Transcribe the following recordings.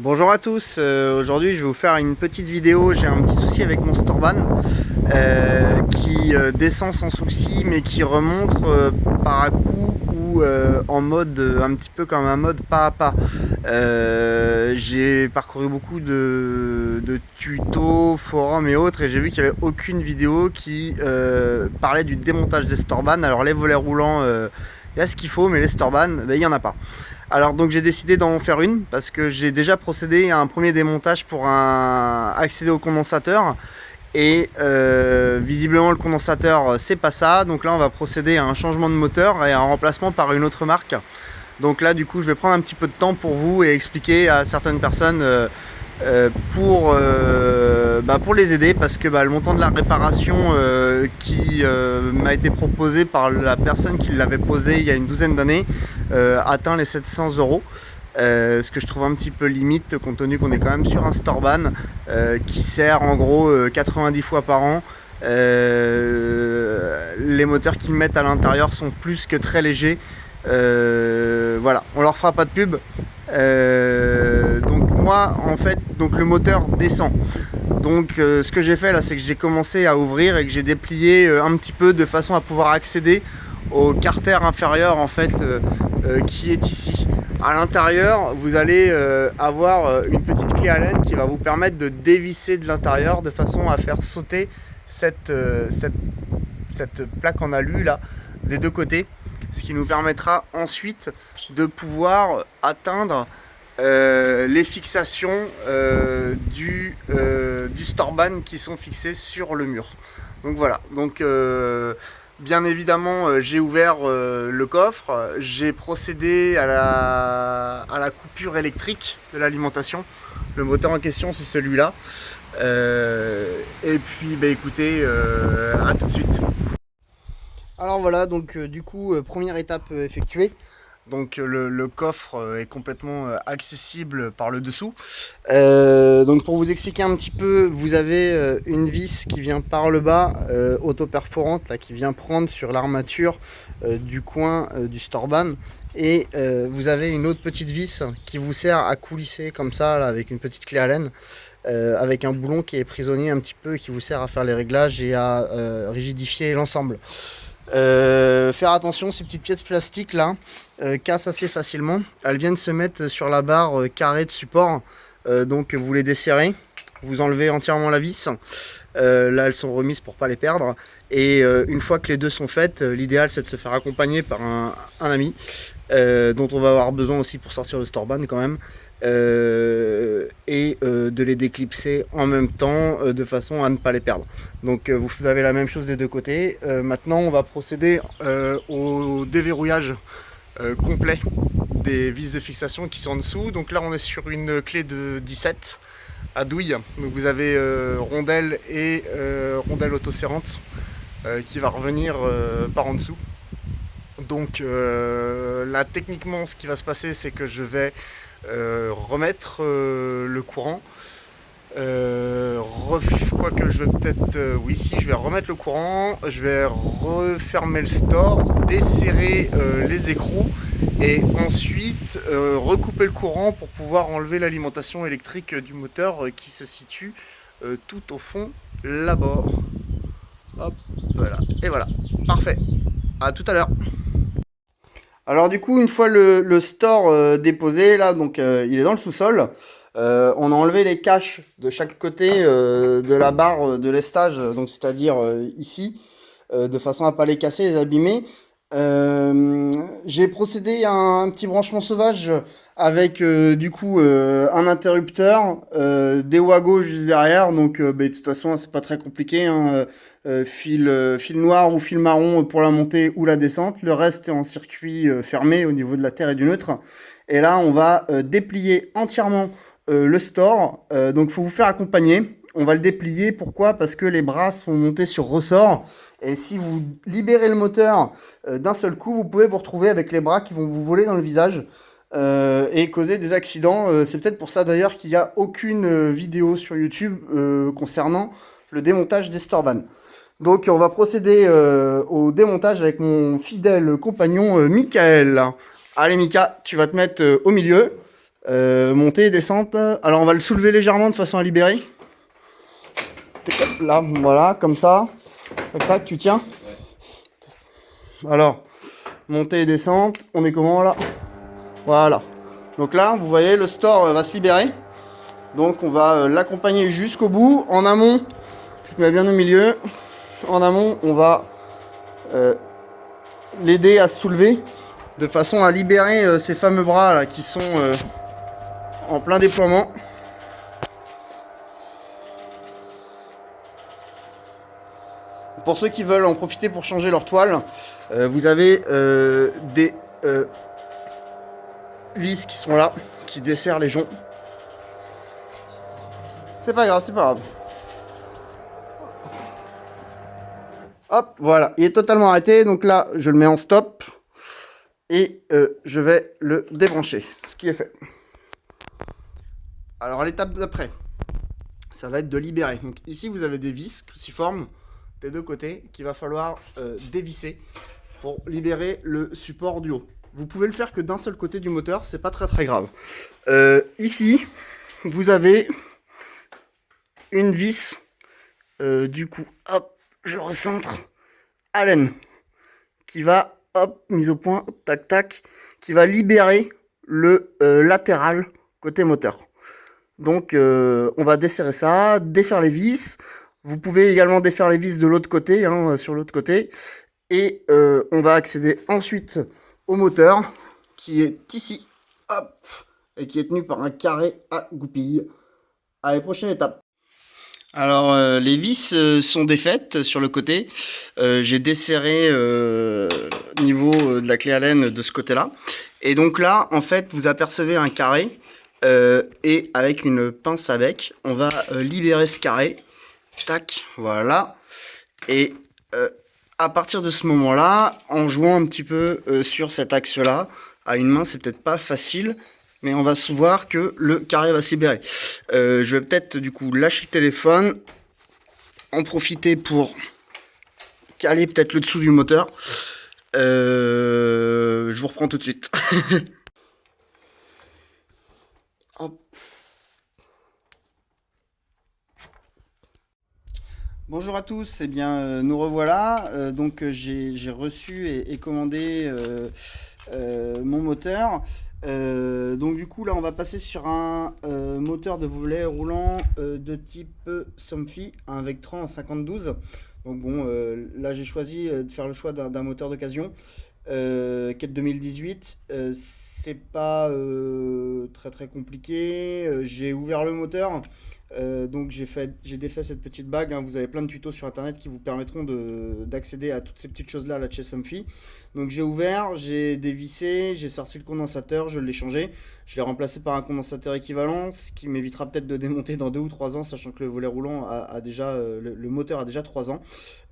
Bonjour à tous, aujourd'hui je vais vous faire une petite vidéo. J'ai un petit souci avec mon Storban qui descend sans souci mais qui remonte par à coup ou en mode un petit peu comme un mode pas à pas. J'ai parcouru beaucoup de tutos, forums et autres et j'ai vu qu'il n'y avait aucune vidéo qui parlait du démontage des Storban. Alors les volets roulants, il y a ce qu'il faut, mais les Storban, ben, il n'y en a pas. Alors donc j'ai décidé d'en faire une parce que j'ai déjà procédé à un premier démontage pour accéder au condensateur et visiblement le condensateur c'est pas ça, donc là on va procéder à un changement de moteur et à un remplacement par une autre marque. Donc là du coup je vais prendre un petit peu de temps pour vous et expliquer à certaines personnes pour les aider parce que le montant de la réparation qui m'a été proposé par la personne qui l'avait posé il y a une douzaine d'années atteint les 700 euros. Ce que je trouve un petit peu limite compte tenu qu'on est quand même sur un Storban qui sert en gros 90 fois par an. Les moteurs qu'ils mettent à l'intérieur sont plus que très légers. Voilà, on leur fera pas de pub. Donc moi en fait donc le moteur descend, donc ce que j'ai fait là c'est que j'ai commencé à ouvrir et que j'ai déplié un petit peu de façon à pouvoir accéder au carter inférieur en fait qui est ici. À l'intérieur vous allez avoir une petite clé Allen qui va vous permettre de dévisser de l'intérieur de façon à faire sauter cette plaque en alu là des deux côtés, ce qui nous permettra ensuite de pouvoir atteindre les fixations du Storban qui sont fixées sur le mur. Donc voilà, donc bien évidemment j'ai ouvert le coffre, j'ai procédé à la coupure électrique de l'alimentation. Le moteur en question c'est celui-là. Et puis écoutez, à tout de suite. Alors voilà, donc du coup, première étape effectuée. Donc le coffre est complètement accessible par le dessous. Donc pour vous expliquer un petit peu, vous avez une vis qui vient par le bas, auto-perforante, là, qui vient prendre sur l'armature du coin du Storban. Et vous avez une autre petite vis qui vous sert à coulisser comme ça, là, avec une petite clé Allen. Avec un boulon qui est prisonnier un petit peu et qui vous sert à faire les réglages et à rigidifier l'ensemble. Faire attention, ces petites pièces plastiques là cassent assez facilement. Elles viennent se mettre sur la barre carrée de support, donc vous les desserrez, vous enlevez entièrement la vis. Là elles sont remises pour pas les perdre, et une fois que les deux sont faites, l'idéal c'est de se faire accompagner par un ami dont on va avoir besoin aussi pour sortir le Storban quand même. De les déclipser en même temps de façon à ne pas les perdre. Donc vous avez la même chose des deux côtés. Maintenant on va procéder au déverrouillage complet des vis de fixation qui sont en dessous. Donc là on est sur une clé de 17 à douille. Donc vous avez rondelle et rondelle autoserrante qui va revenir par en dessous. Donc là techniquement ce qui va se passer c'est que je vais remettre le courant, quoique je vais peut-être oui, si je vais remettre le courant, je vais refermer le store, desserrer les écrous et ensuite recouper le courant pour pouvoir enlever l'alimentation électrique du moteur qui se situe tout au fond là-bas. Hop, voilà, et voilà, parfait, à tout à l'heure. Alors du coup, une fois le store déposé, là, donc il est dans le sous-sol. On a enlevé les caches de chaque côté de la barre de lestage, donc c'est-à-dire ici, de façon à pas les casser, les abîmer. J'ai procédé à un petit branchement sauvage avec du coup un interrupteur, des wagos juste derrière. Donc de toute façon c'est pas très compliqué, hein. Fil noir ou fil marron pour la montée ou la descente. Le reste est en circuit fermé au niveau de la terre et du neutre. Et là on va déplier entièrement le store. Donc il faut vous faire accompagner. On va le déplier, pourquoi? Parce que les bras sont montés sur ressort. Et si vous libérez le moteur d'un seul coup, vous pouvez vous retrouver avec les bras qui vont vous voler dans le visage et causer des accidents. C'est peut-être pour ça d'ailleurs qu'il n'y a aucune vidéo sur YouTube concernant le démontage des Storban. Donc on va procéder au démontage avec mon fidèle compagnon Michael. Allez Mika, tu vas te mettre au milieu. Montée et descente. Alors on va le soulever légèrement de façon à libérer. Là, voilà, comme ça. Tac, tac, tu tiens. Alors, montée et descente. On est comment là? Voilà. Donc là, vous voyez, le store va se libérer. Donc on va l'accompagner jusqu'au bout. En amont, tu te mets bien au milieu. En amont, on va l'aider à se soulever de façon à libérer ces fameux bras là qui sont en plein déploiement. Pour ceux qui veulent en profiter pour changer leur toile, vous avez des vis qui sont là, qui desserrent les joncs. C'est pas grave, c'est pas grave. Hop, voilà, il est totalement arrêté, donc là, je le mets en stop et je vais le débrancher, ce qui est fait. Alors, à l'étape d'après, ça va être de libérer. Donc ici, vous avez des vis cruciformes des deux côtés qu'il va falloir dévisser pour libérer le support du haut. Vous pouvez le faire que d'un seul côté du moteur, c'est pas très grave. Ici, vous avez une vis, du coup, hop, je recentre, Allen, qui va, hop, mise au point, tac tac, qui va libérer le latéral côté moteur. Donc on va desserrer ça, défaire les vis. Vous pouvez également défaire les vis de l'autre côté, hein, sur l'autre côté. Et on va accéder ensuite au moteur qui est ici, hop, et qui est tenu par un carré à goupilles. Allez, prochaine étape. Alors les vis sont défaites sur le côté. J'ai desserré niveau de la clé Allen de ce côté-là. Et donc là, en fait, vous apercevez un carré. Et avec une pince à bec, on va libérer ce carré. Tac, voilà. Et à partir de ce moment-là, en jouant un petit peu sur cet axe-là, à une main, c'est peut-être pas facile, mais on va se voir que le carré va se libérer. Je vais peut-être du coup lâcher le téléphone, en profiter pour caler peut-être le dessous du moteur. Je vous reprends tout de suite. Hop. Bonjour à tous, eh bien nous revoilà. Donc j'ai reçu et commandé mon moteur. Donc du coup là on va passer sur un moteur de volet roulant de type Somfy, un Vectran en 52. Donc bon, là j'ai choisi de faire le choix d'un moteur d'occasion qui est de 2018. C'est pas très compliqué. J'ai ouvert le moteur. Donc j'ai défait cette petite bague, hein. Vous avez plein de tutos sur internet qui vous permettront d'accéder à toutes ces petites choses là de chez Somfy. Donc j'ai ouvert, j'ai dévissé, j'ai sorti le condensateur, je l'ai changé, je l'ai remplacé par un condensateur équivalent, ce qui m'évitera peut-être de démonter dans 2 ou 3 ans, sachant que le volet roulant a déjà le moteur a déjà 3 ans.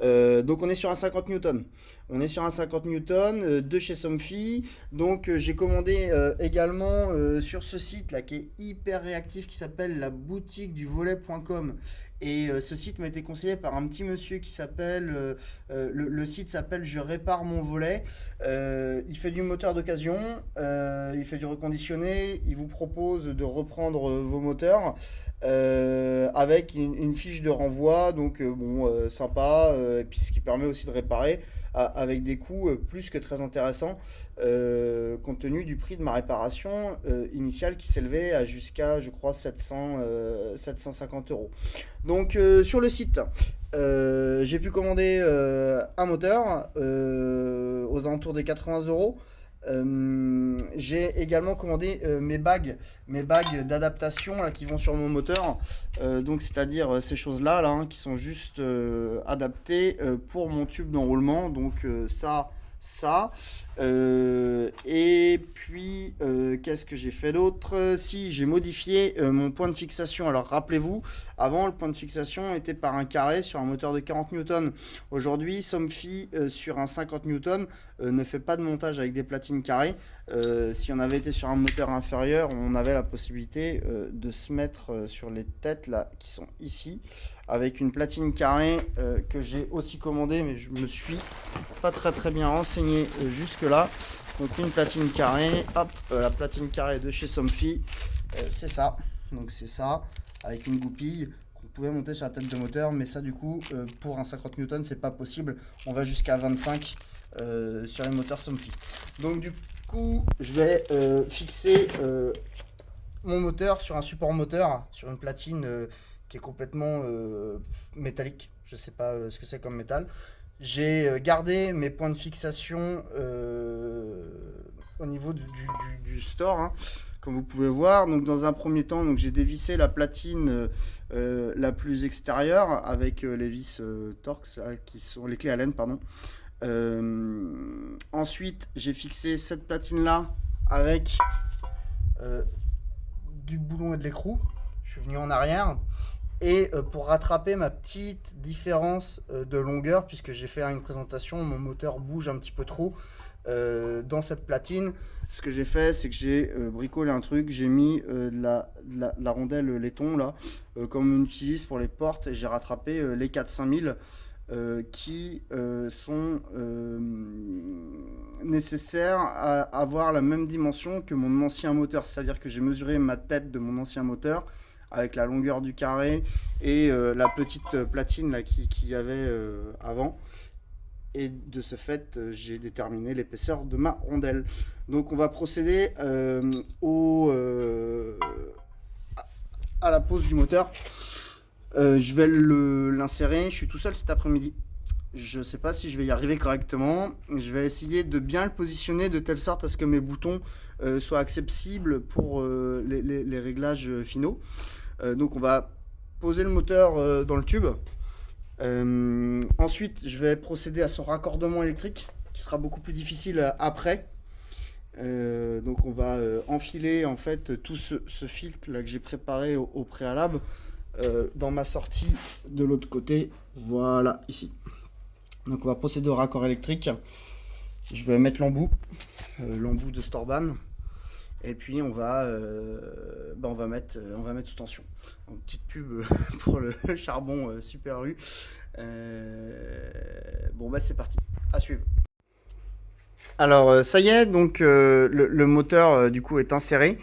Donc on est sur un 50 Newton. On est sur un 50 Newton de chez Somfy. Donc j'ai commandé également sur ce site là qui est hyper réactif, qui s'appelle la boutique du volet.com. Et ce site m'a été conseillé par un petit monsieur qui s'appelle, le site s'appelle Je répare mon volet. Il fait du moteur d'occasion, il fait du reconditionné, il vous propose de reprendre vos moteurs avec une fiche de renvoi, donc bon, sympa, et puis ce qui permet aussi de réparer avec des coûts plus que très intéressants, compte tenu du prix de ma réparation initiale qui s'élevait à jusqu'à, je crois, 750 euros. Donc sur le site, j'ai pu commander un moteur aux alentours des 80 euros. J'ai également commandé mes bagues d'adaptation là, qui vont sur mon moteur, donc c'est-à-dire ces choses-là là, hein, qui sont juste adaptées pour mon tube d'enroulement. Donc ça. Et puis qu'est-ce que j'ai fait d'autre? Si, j'ai modifié mon point de fixation. Alors rappelez-vous, avant le point de fixation était par un carré sur un moteur de 40 Newton. Aujourd'hui, Somfy sur un 50 Newton ne fait pas de montage avec des platines carrées. Si on avait été sur un moteur inférieur, on avait la possibilité de se mettre sur les têtes là qui sont ici, avec une platine carrée que j'ai aussi commandée, mais je me suis pas très bien renseigné jusque là. Donc une platine carrée, hop, la platine carrée de chez Somfy, c'est ça. Donc c'est ça, avec une goupille qu'on pouvait monter sur la tête de moteur, mais ça du coup, pour un 50 Newton, c'est pas possible. On va jusqu'à 25 sur les moteurs Somfy. Donc du coup, je vais fixer mon moteur sur un support moteur, sur une platine qui est complètement métallique. Je sais pas ce que c'est comme métal. J'ai gardé mes points de fixation au niveau du store, hein, comme vous pouvez voir. Donc dans un premier temps, donc j'ai dévissé la platine la plus extérieure avec les vis Torx qui sont les clés Allen, pardon. Ensuite, j'ai fixé cette platine là avec du boulon et de l'écrou. Je suis venu en arrière. Et pour rattraper ma petite différence de longueur, puisque j'ai fait une présentation, mon moteur bouge un petit peu trop dans cette platine, ce que j'ai fait, c'est que j'ai bricolé un truc, j'ai mis la rondelle laiton là, comme on utilise pour les portes, et j'ai rattrapé les 4-5000 qui sont nécessaires à avoir la même dimension que mon ancien moteur. C'est-à-dire que j'ai mesuré ma tête de mon ancien moteur avec la longueur du carré et la petite platine là qu'il y avait avant. Et de ce fait, j'ai déterminé l'épaisseur de ma rondelle. Donc on va procéder à la pose du moteur. Je vais l'insérer, je suis tout seul cet après-midi. Je ne sais pas si je vais y arriver correctement. Je vais essayer de bien le positionner de telle sorte à ce que mes boutons soient accessibles pour les réglages finaux. Donc on va poser le moteur dans le tube. Ensuite, je vais procéder à son raccordement électrique, qui sera beaucoup plus difficile après. Donc on va enfiler en fait tout ce fil là que j'ai préparé au préalable dans ma sortie de l'autre côté. Voilà, ici. Donc on va procéder au raccord électrique. Je vais mettre l'embout de Storban. Et puis on va mettre sous tension. Une petite pub pour le charbon Super U. Bon bah c'est parti, à suivre. Alors ça y est, donc le moteur du coup est inséré.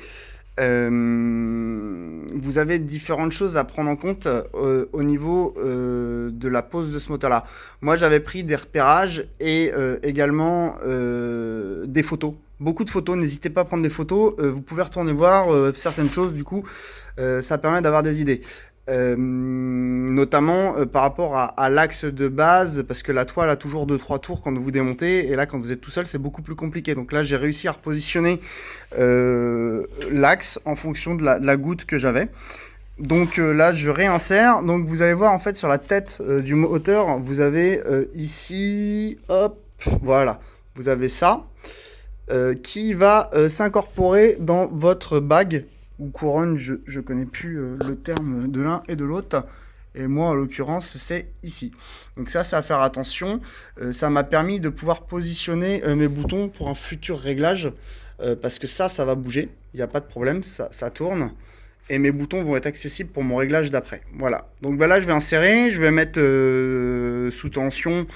Vous avez différentes choses à prendre en compte au niveau de la pose de ce moteur là. Moi j'avais pris des repérages et également des photos, beaucoup de photos. N'hésitez pas à prendre des photos, vous pouvez retourner voir certaines choses, du coup ça permet d'avoir des idées. Notamment par rapport à l'axe de base, parce que la toile a toujours 2-3 tours quand vous démontez, et là quand vous êtes tout seul c'est beaucoup plus compliqué. Donc là j'ai réussi à repositionner l'axe en fonction de la goutte que j'avais. Donc là je réinsère, donc vous allez voir en fait sur la tête du moteur, vous avez ici, hop, voilà, vous avez ça qui va s'incorporer dans votre bague ou couronne, je connais plus le terme de l'un et de l'autre, et moi en l'occurrence c'est ici. Donc ça c'est à faire attention, ça m'a permis de pouvoir positionner mes boutons pour un futur réglage, parce que ça va bouger, il n'y a pas de problème, ça tourne, et mes boutons vont être accessibles pour mon réglage d'après. Voilà, donc là je vais insérer, je vais mettre sous tension,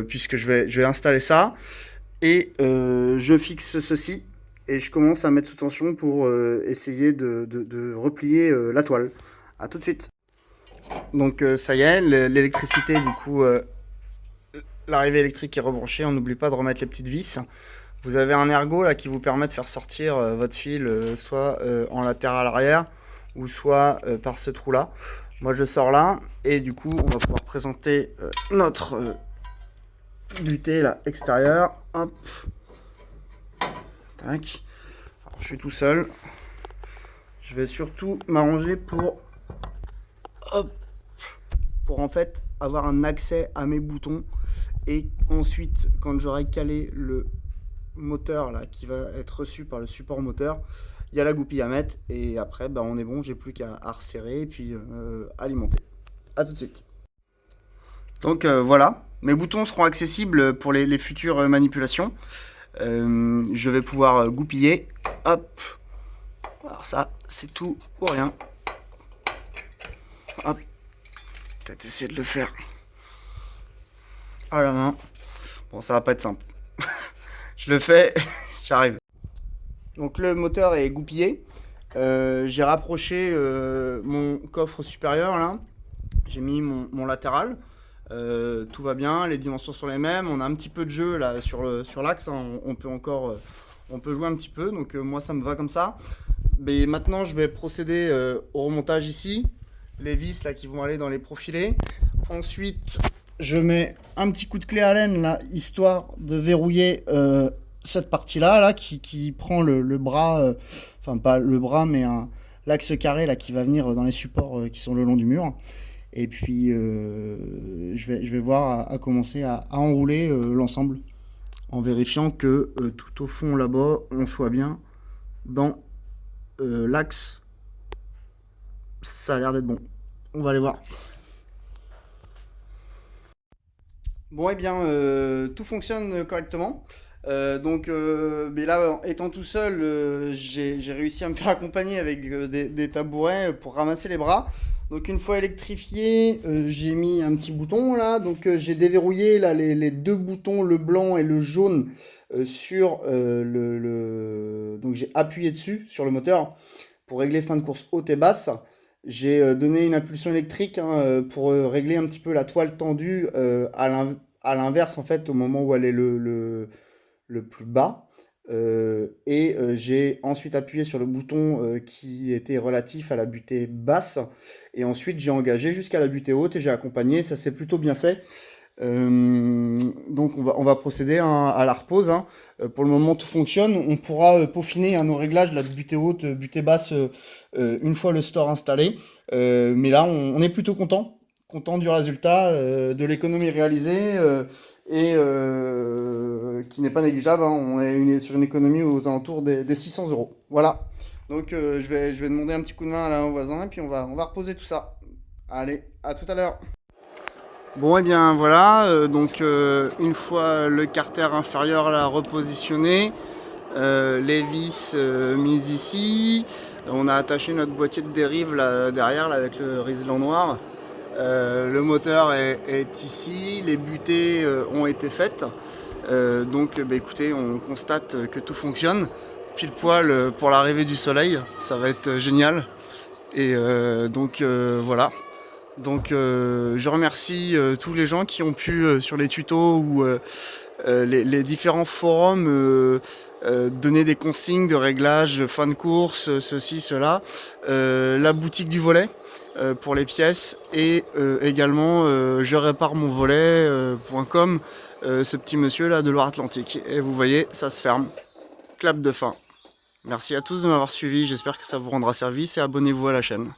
puisque je vais installer ça, et je fixe ceci. Et je commence à mettre sous tension pour essayer de replier la toile. A tout de suite. Donc ça y est, l'électricité, du coup, l'arrivée électrique est rebranchée. On n'oublie pas de remettre les petites vis. Vous avez un ergot là qui vous permet de faire sortir votre fil soit en latéral arrière ou soit par ce trou là. Moi je sors là et du coup on va pouvoir présenter notre butée là extérieure. Hop. Tac. Alors, je suis tout seul. Je vais surtout m'arranger pour en fait avoir un accès à mes boutons, et ensuite quand j'aurai calé le moteur là qui va être reçu par le support moteur, il y a la goupille à mettre et après on est bon, j'ai plus qu'à resserrer et puis alimenter. A tout de suite. Donc voilà, mes boutons seront accessibles pour les futures manipulations. Je vais pouvoir goupiller. Hop. Alors ça, c'est tout ou rien. Hop. Peut-être essayer de le faire à la main. Bon, ça va pas être simple. Je le fais, j'arrive. Donc le moteur est goupillé. J'ai rapproché mon coffre supérieur là. J'ai mis mon latéral. Tout va bien, les dimensions sont les mêmes. On a un petit peu de jeu là sur l'axe. Hein. On peut encore on peut jouer un petit peu. Donc moi ça me va comme ça. Mais maintenant je vais procéder au remontage ici. Les vis là qui vont aller dans les profilés. Ensuite je mets un petit coup de clé Allen là, histoire de verrouiller cette partie-là là, qui prend le bras, enfin pas le bras, mais l'axe carré là, qui va venir dans les supports qui sont le long du mur. Et puis je vais voir à commencer à enrouler l'ensemble en vérifiant que tout au fond là-bas, on soit bien dans l'axe. Ça a l'air d'être bon. On va aller voir. Bon, eh bien, tout fonctionne correctement. Mais là, étant tout seul, j'ai réussi à me faire accompagner avec des tabourets pour ramasser les bras. Donc, une fois électrifié, j'ai mis un petit bouton là. Donc, j'ai déverrouillé là, les deux boutons, le blanc et le jaune, sur Donc, j'ai appuyé dessus sur le moteur pour régler fin de course haute et basse. J'ai donné une impulsion électrique hein, pour régler un petit peu la toile tendue à l'inverse en fait au moment où elle est le plus bas. J'ai ensuite appuyé sur le bouton qui était relatif à la butée basse et ensuite j'ai engagé jusqu'à la butée haute et j'ai accompagné, ça s'est plutôt bien fait. Donc on va procéder hein, à la repose. Hein. Pour le moment tout fonctionne. On pourra peaufiner hein, nos réglages là, de butée haute, butée basse une fois le store installé. Mais là on est plutôt content du résultat, de l'économie réalisée qui n'est pas négligeable. Hein. On est sur une économie aux alentours des 600 euros. Voilà. Donc je vais demander un petit coup de main à un voisin et puis on va reposer tout ça. Allez, à tout à l'heure. Bon et bien voilà, une fois le carter inférieur là repositionné, les vis mises ici, on a attaché notre boîtier de dérive là, derrière là, avec le riselant noir. Le moteur est ici, les butées ont été faites, écoutez on constate que tout fonctionne, pile poil pour l'arrivée du soleil, ça va être génial et voilà. Donc je remercie tous les gens qui ont pu sur les tutos ou les différents forums donner des consignes de réglage, fin de course, ceci, cela. La boutique du volet pour les pièces et également je répare mon volet.com, ce petit monsieur là de Loire-Atlantique. Et vous voyez, ça se ferme. Clap de fin. Merci à tous de m'avoir suivi, j'espère que ça vous rendra service et abonnez-vous à la chaîne.